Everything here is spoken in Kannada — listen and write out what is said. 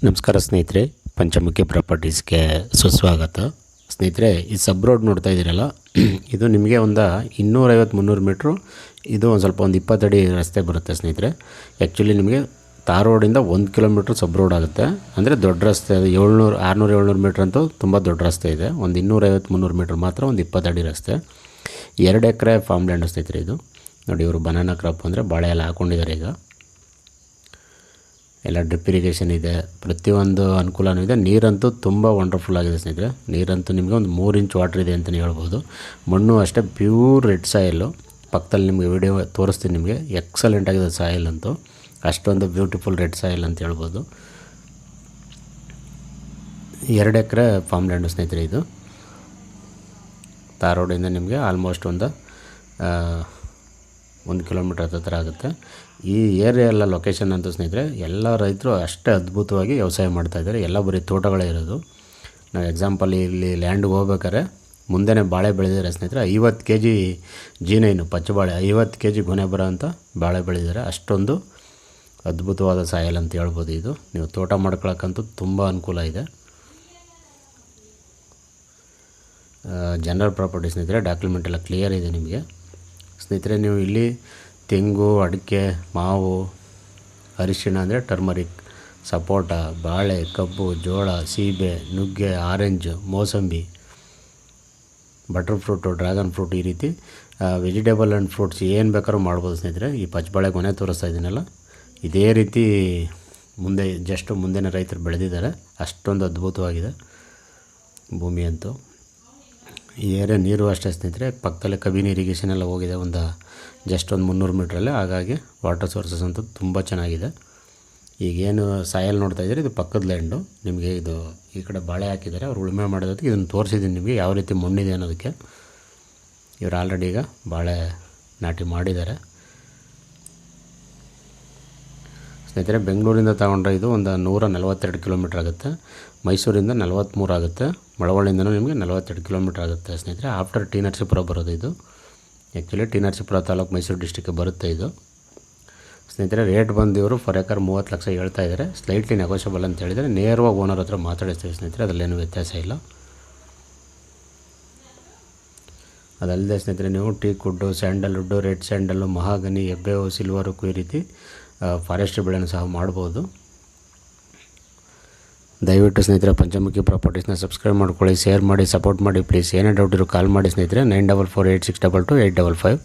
ನಮಸ್ಕಾರ ಸ್ನೇಹಿತರೆ, ಪಂಚಮುಖಿ ಪ್ರಾಪರ್ಟೀಸ್ಗೆ ಸುಸ್ವಾಗತ. ಸ್ನೇಹಿತರೆ, ಈ ಸಬ್ ರೋಡ್ ನೋಡ್ತಾ ಇದ್ದೀರಲ್ಲ, ಇದು ನಿಮಗೆ ಒಂದು 250-300 ಮೀಟ್ರು, ಇದು ಒಂದು ಸ್ವಲ್ಪ 20 ಅಡಿ ರಸ್ತೆ ಬರುತ್ತೆ ಸ್ನೇಹಿತರೆ. ಆ್ಯಕ್ಚುಲಿ ನಿಮಗೆ ತಾರ್ ರೋಡಿಂದ 1 ಕಿಲೋಮೀಟ್ರ್ ಸಬ್ ರೋಡ್ ಆಗುತ್ತೆ. ಅಂದರೆ ದೊಡ್ಡ ರಸ್ತೆ, ಅದು 600-700 ಮೀಟ್ರ್ ಅಂತೂ ತುಂಬ ದೊಡ್ಡ ರಸ್ತೆ ಇದೆ. ಒಂದು 250-300 ಮೀಟ್ರ್ ಮಾತ್ರ ಒಂದು 20 ಅಡಿ ರಸ್ತೆ. 2 ಎಕರೆ ಫಾರ್ಮ್ ಲ್ಯಾಂಡ್ ಸ್ನೇಹಿತರೆ ಇದು. ನೋಡಿ, ಇವರು ಬನಾನಾ ಕ್ರಾಪ್ ಅಂದರೆ ಬಾಳೆ ಎಲ್ಲ ಹಾಕ್ಕೊಂಡಿದ್ದಾರೆ. ಈಗ ಎಲ್ಲ ಡ್ರಿಪ್ ಇರಿಗೇಷನ್ ಇದೆ, ಪ್ರತಿಯೊಂದು ಅನುಕೂಲನೂ ಇದೆ. ನೀರಂತೂ ತುಂಬ ವಂಡರ್ಫುಲ್ ಆಗಿದೆ ಸ್ನೇಹಿತರೆ. ನೀರಂತೂ ನಿಮಗೆ ಒಂದು 3 ಇಂಚ್ ವಾಟ್ರ್ ಇದೆ ಅಂತಲೇ ಹೇಳ್ಬೋದು. ಮಣ್ಣು ಅಷ್ಟೇ ಪ್ಯೂರ್ ರೆಡ್ ಸಾಯಿಲು. ಪಕ್ಕದಲ್ಲಿ ನಿಮಗೆ ವಿಡಿಯೋ ತೋರಿಸ್ತೀನಿ ನಿಮಗೆ. ಎಕ್ಸಲೆಂಟ್ ಆಗಿದೆ ಸಾಯಿಲ್ ಅಂತೂ, ಅಷ್ಟೊಂದು ಬ್ಯೂಟಿಫುಲ್ ರೆಡ್ ಸಾಯಿಲ್ ಅಂತ ಹೇಳ್ಬೋದು. 2 ಎಕರೆ ಫಾರ್ಮ್ ಲ್ಯಾಂಡು ಸ್ನೇಹಿತರೆ ಇದು. ತಾರ್ ರೋಡಿಂದ ನಿಮಗೆ ಆಲ್ಮೋಸ್ಟ್ ಒಂದು 1 ಕಿಲೋಮೀಟ್ರ್ ಹತ್ತಿರ ಆಗುತ್ತೆ. ಈ ಏರಿಯಾ ಎಲ್ಲ ಲೊಕೇಶನ್ ಅಂತೂ ಸ್ನೇಹಿತರೆ, ಎಲ್ಲ ರೈತರು ಅಷ್ಟೇ ಅದ್ಭುತವಾಗಿ ವ್ಯವಸಾಯ ಮಾಡ್ತಾಯಿದ್ದಾರೆ. ಎಲ್ಲ ಬರೀ ತೋಟಗಳೇ ಇರೋದು. ನಾವು ಎಕ್ಸಾಂಪಲ್ ಇಲ್ಲಿ ಲ್ಯಾಂಡ್ಗೆ ಹೋಗ್ಬೇಕಾದ್ರೆ ಮುಂದೆನೇ ಬಾಳೆ ಬೆಳೆದಿದ್ದಾರೆ ಸ್ನೇಹಿತರೆ. 50 kg G9 ಪಚ್ಚಬಾಳೆ, 50 kg ಗೊನೆ ಬರೋ ಅಂಥ ಬಾಳೆ ಬೆಳೆದಿದ್ದಾರೆ. ಅಷ್ಟೊಂದು ಅದ್ಭುತವಾದ ಸಾಯಲ್ ಅಂತ ಹೇಳ್ಬೋದು ಇದು. ನೀವು ತೋಟ ಮಾಡ್ಕೊಳಕ್ಕಂತೂ ತುಂಬ ಅನುಕೂಲ ಇದೆ. ಜನರಲ್ ಪ್ರಾಪರ್ಟಿ ಸ್ನೇಹಿತರೆ, ಡಾಕ್ಯುಮೆಂಟ್ ಎಲ್ಲ ಕ್ಲಿಯರ್ ಇದೆ ನಿಮಗೆ. ಸ್ನೇಹಿತರೆ, ನೀವು ಇಲ್ಲಿ ತೆಂಗು, ಅಡಿಕೆ, ಮಾವು, ಅರಿಶಿಣ ಅಂದರೆ ಟರ್ಮರಿಕ್, ಸಪೋಟ, ಬಾಳೆ, ಕಬ್ಬು, ಜೋಳ, ಸೀಬೆ, ನುಗ್ಗೆ, ಆರೆಂಜ್, ಮೋಸಂಬಿ, ಬಟರ್ ಫ್ರೂಟು, ಡ್ರ್ಯಾಗನ್ ಫ್ರೂಟ್, ಈ ರೀತಿ ವೆಜಿಟೇಬಲ್ ಆ್ಯಂಡ್ ಫ್ರೂಟ್ಸ್ ಏನು ಬೇಕಾದ್ರೂ ಮಾಡ್ಬೋದು ಸ್ನೇಹಿತರೆ. ಈ ಪಚ್ಚಬಾಳೆ ಗೊನೆ ತೋರಿಸ್ತಾ ಇದ್ದೀನಲ್ಲ, ಇದೇ ರೀತಿ ಮುಂದೆನೇ ರೈತರು ಬೆಳೆದಿದ್ದಾರೆ. ಅಷ್ಟೊಂದು ಅದ್ಭುತವಾಗಿದೆ ಭೂಮಿ ಅಂತೂ. ಈ ಏರಿಯಾ ನೀರು ಅಷ್ಟೇ ಸ್ನೇಹಿತರೆ, ಪಕ್ಕದಲ್ಲೇ ಕಬಿನಿ ಇರಿಗೇಷನ್ ಎಲ್ಲ ಹೋಗಿದೆ ಒಂದು 300 ಮೀಟ್ರಲ್ಲೇ. ಹಾಗಾಗಿ ವಾಟರ್ ಸೋರ್ಸಸ್ ಅಂತೂ ತುಂಬ ಚೆನ್ನಾಗಿದೆ. ಈಗೇನು ಸಾಯಲ್ ನೋಡ್ತಾ ಇದ್ದೀರಿ, ಇದು ಪಕ್ಕದ ಲ್ಯಾಂಡು. ನಿಮಗೆ ಇದು ಈ ಕಡೆ ಬಾಳೆ ಹಾಕಿದ್ದಾರೆ, ಅವ್ರು ಉಳುಮೆ ಮಾಡೋದಕ್ಕೆ ಇದನ್ನು ತೋರಿಸಿದ್ದೀನಿ ನಿಮಗೆ ಯಾವ ರೀತಿ ಮಣ್ಣಿದೆ ಅನ್ನೋದಕ್ಕೆ. ಇವರು ಆಲ್ರೆಡಿ ಈಗ ಬಾಳೆ ನಾಟಿ ಮಾಡಿದ್ದಾರೆ ಸ್ನೇಹಿತರೆ. ಬೆಂಗಳೂರಿಂದ ತಗೊಂಡ್ರೆ ಇದು ಒಂದು 142 ಕಿಲೋಮೀಟ್ರ್ ಆಗುತ್ತೆ. ಮೈಸೂರಿಂದ 43 ಆಗುತ್ತೆ. ಮಳವಳ್ಳಿಯಿಂದನೂ ನಿಮಗೆ 42 ಕಿಲೋಮೀಟ್ರ್ ಆಗುತ್ತೆ ಸ್ನೇಹಿತರೆ. ಆಫ್ಟರ್ ಟಿ ನರಸೀಪುರ ಬರೋದು ಇದು. ಆ್ಯಕ್ಚುಲಿ ಟಿ ನರಸೀಪುರ ತಾಲೂಕು, ಮೈಸೂರು ಡಿಸ್ಟಿಕ್ಗೆ ಬರುತ್ತೆ ಇದು ಸ್ನೇಹಿತರೆ. ರೇಟ್ ಬಂದು ಇವರು ಫರ್ ಎಕರ್ 30 ಲಕ್ಷ ಹೇಳ್ತಾ ಇದ್ದಾರೆ. ಸ್ಲೈಟ್ಲಿ ನೆಗೋಷಿಯಬಲ್ ಅಂತ ಹೇಳಿದರೆ ನೇರವಾಗಿ ಓನರ್ ಹತ್ರ ಮಾತಾಡಿಸ್ತೀವಿ ಸ್ನೇಹಿತರೆ, ಅದರಲ್ಲೇನು ವ್ಯತ್ಯಾಸ ಇಲ್ಲ. ಅದಲ್ಲದೆ ಸ್ನೇಹಿತರೆ, ನೀವು teak wood, sandalwood, red sandal, mahogany, ಎಬ್ಬೇವು, ಸಿಲ್ವರು, ಈ ರೀತಿ ಫಾರೆಸ್ಟ್ ಬೆಳೆನೂ ಸಹ ಮಾಡ್ಬೋದು. ದಯವಿಟ್ಟು ಸ್ನೇಹಿತರೆ, ಪಂಚಮುಖಿ ಪ್ರಾಪರ್ಟೀಸ್ನ ಸಬ್ಸ್ಕ್ರೈಬ್ ಮಾಡ್ಕೊಳ್ಳಿ, ಶೇರ್ ಮಾಡಿ, ಸಪೋರ್ಟ್ ಮಾಡಿ ಪ್ಲೀಸ್. ಏನೇ ಡೌಟ್ ಇರೋ ಕಾಲ್ ಮಾಡಿ ಸ್ನೇಹಿತರೆ. 9448622855.